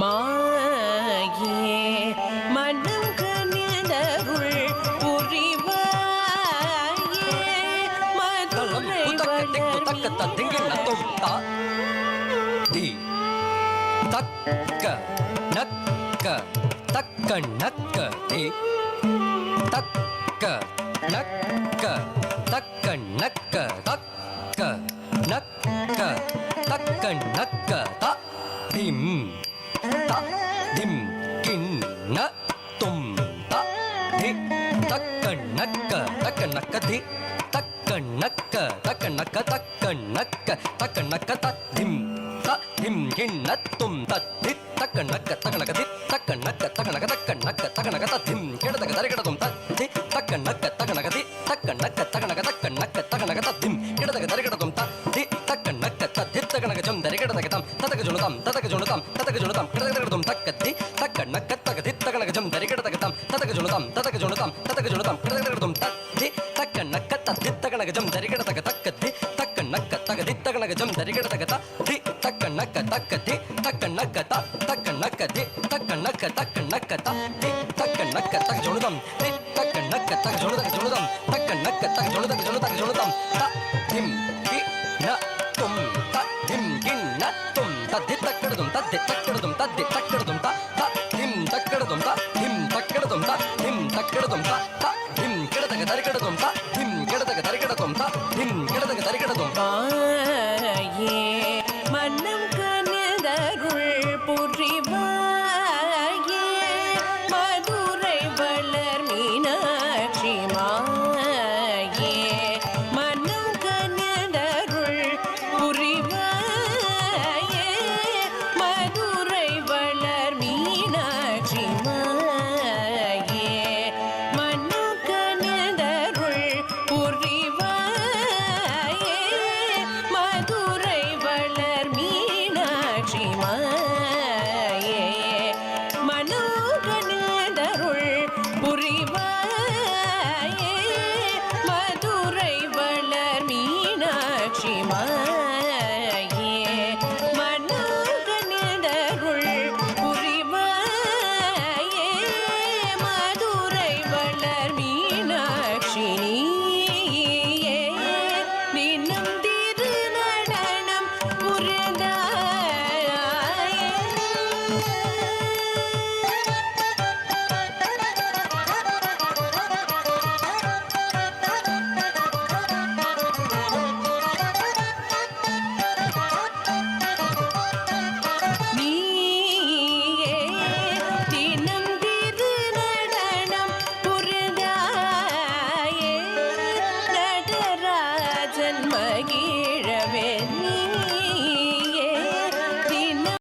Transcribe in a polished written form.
மாயே மனங்கனிதருள் புரிவாயே மதுரை தக்க நக்க தக்க நக்க தக்க நக்க தக்க நக்க தக்க நக்க தக்க நக்க த திம் த திம் கிண்ண தும் த தி தக்க நக்க தக்க நக்க தி தக்க நக்க தக்க நக்க தக்க நக்க தக்க நக்க த திம் த திம் கிண்ண தும் த தி தக்க நக்க தக்க நக்க தி தக்க நக்க தக்க நக்க தக்க நக்க தக்க நக்க த திம் கிட தக்க தரி கிட தும் த தி தக்க நக்க தக்க நக்க தி தக்க நக்க தக்க நக்க தக்க நக்க தக்க நக்க த திம் கிட தக்க தரி கிட தும் த தி தக்க நக்க த தி தக்க நக்க ஜம் தரி கிட தக்க தம் ததக ஜுனுதம் ததக ஜுனுதம் ததக ஜுனுதம் கிட தக்க தும் தக்க தி தக்க நக்க தக்க தி தக்க நக்க ஜம் தரி கிட தக்க தம் ததக ஜுனுதம் ததக ஜுனுதம் ததக ஜுனுதம் கிட தக்க தும் த தி தக்க நக்க த தி தக்க நக்க ஜம் தரி கிட தக்க தக்க தி தக்க நக்க தக்க தி தக்க நக்க ஜம் தரி கிட தக்க த தி தக்க நக்க தக்க தி தக்க நக்க த தக்க நக்க தி தக்க நக்க தக்க நக்க த தி தக்க நக்க தக்க ஜுனுதம் தி தக்க நக்க தக்க ஜுனுதக ஜுனுதம் தக்க நக்க தக்க ஜுனுதக ஜுனுதக ஜுனுதம் த திம் கி ன தும் த திம் கி ன தும் த தி தக்கடுதும் த தி தக்கடுதும் த தி தக்கடுதும்